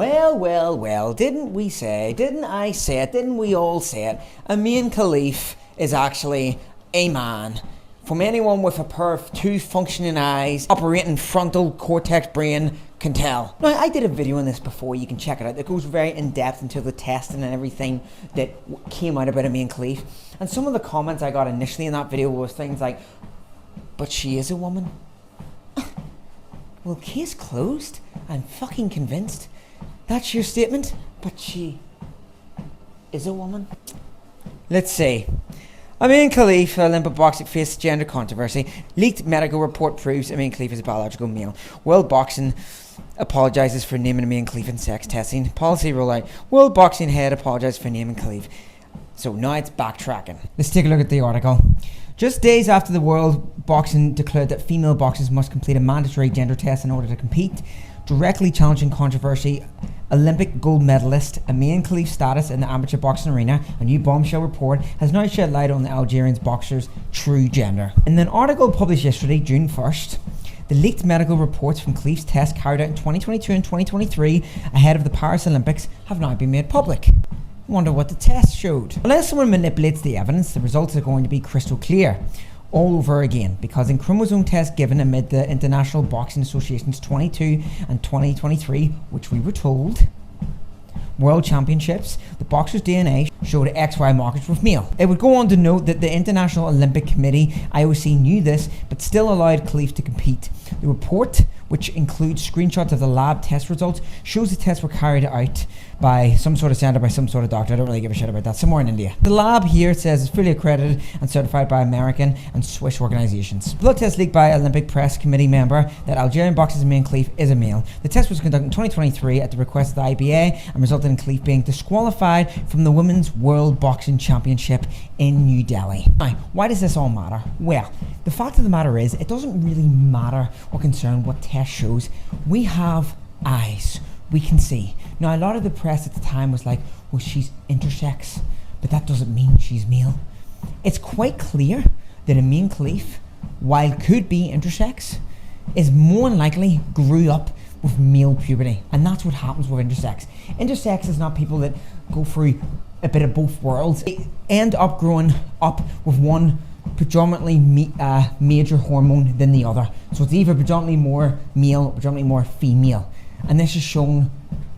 Well, didn't we say, didn't I say it, didn't we all say it? Imane Khelif is actually a man. From anyone with a pair of two functioning eyes, operating frontal cortex brain can tell. Now, I did a video on this before, you can check it out. It goes very in depth into the testing and everything that came out about Imane Khelif. And some of the comments I got initially in that video was things like, but she is a woman. Well, case closed. I'm fucking convinced. That's your statement, but she is a woman. Let's see. Imane Khelif, Olympic boxing, faced gender controversy. Leaked medical report proves Imane Khelif is a biological male. World Boxing apologises for naming Imane Khelif in sex testing. Policy rollout. World Boxing head apologised for naming Khelif. So now it's backtracking. Let's take a look at the article. Just days after the World Boxing declared that female boxers must complete a mandatory gender test in order to compete, directly challenging controversy, Olympic gold medalist Imane Khelif's status in the amateur boxing arena, a new bombshell report has now shed light on the Algerian boxer's true gender. In an article published yesterday, June 1st, the leaked medical reports from Khelif's test carried out in 2022 and 2023 ahead of the Paris Olympics have now been made public. Wonder what the test showed. Unless someone manipulates the evidence, the results are going to be crystal clear all over again, because in chromosome tests given amid the International Boxing Association's 22 and 2023, which we were told, World Championships, the boxer's DNA showed XY markers with male. It would go on to note that the International Olympic Committee, IOC, knew this, but still allowed Khelif to compete. The report, which includes screenshots of the lab test results, shows the tests were carried out by some sort of centre, by some sort of doctor. I don't really give a shit about that. Somewhere in India. The lab here, it says, is fully accredited and certified by American and Swiss organisations. Blood test leaked by Olympic Press Committee member that Algerian boxer's Imane Khelif is a male. The test was conducted in 2023 at the request of the IBA and resulted in Khelif being disqualified from the Women's World Boxing Championship in New Delhi. Now, why does this all matter? Well, the fact of the matter is, it doesn't really matter or concern what test shows. We have eyes. We can see. Now, a lot of the press at the time was like, well, she's intersex, but that doesn't mean she's male. It's quite clear that Imane Khelif, while could be intersex, is more than likely grew up with male puberty. And that's what happens with intersex. Intersex is not people that go through a bit of both worlds. They end up growing up with one predominantly major hormone than the other. So it's either predominantly more male or predominantly more female. And this is shown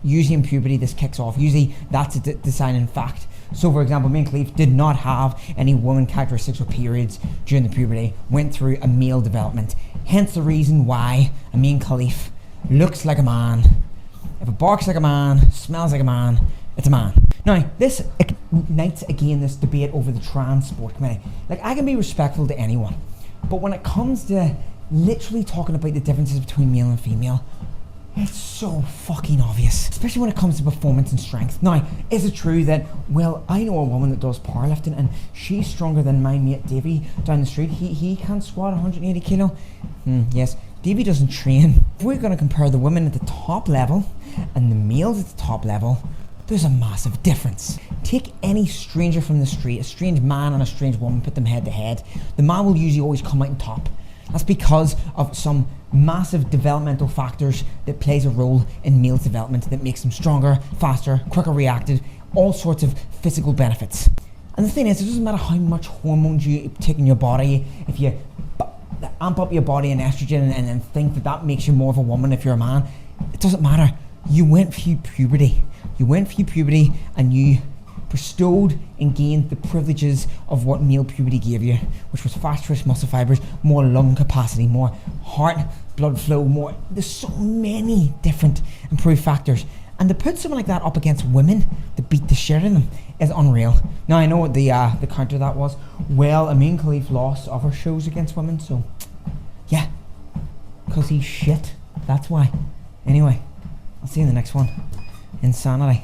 usually in puberty. This kicks off. Usually that's a deciding fact. So for example, Imane Khelif did not have any woman characteristics or periods during the puberty, went through a male development. Hence the reason why Imane Khelif looks like a man. If it barks like a man, smells like a man, it's a man. Now, this ignites again this debate over the Transport Committee. Like, I can be respectful to anyone, but when it comes to literally talking about the differences between male and female, it's so fucking obvious, especially when it comes to performance and strength. Now, is it true that, well, I know a woman that does powerlifting and she's stronger than my mate Davey down the street. He can't squat 180 kilo. Yes, Davey doesn't train. If we're going to compare the women at the top level and the males at the top level, there's a massive difference. Take any stranger from the street, a strange man and a strange woman, put them head to head. The man will usually always come out on top. That's because of some massive developmental factors that plays a role in male's development that makes them stronger, faster, quicker reactive, all sorts of physical benefits. And the thing is, it doesn't matter how much hormones you take in your body. If you amp up your body in estrogen and think that makes you more of a woman if you're a man, it doesn't matter. You went through puberty. You went through puberty and you bestowed and gained the privileges of what male puberty gave you, which was fast twitch muscle fibers, more lung capacity, more heart blood flow, more. There's so many different improved factors. And to put someone like that up against women to beat the shit out of them is unreal. Now, I know what the counter to that was. Well, Imane Khelif lost other shows against women, so yeah, because he's shit. That's why. Anyway, I'll see you in the next one. Insanity.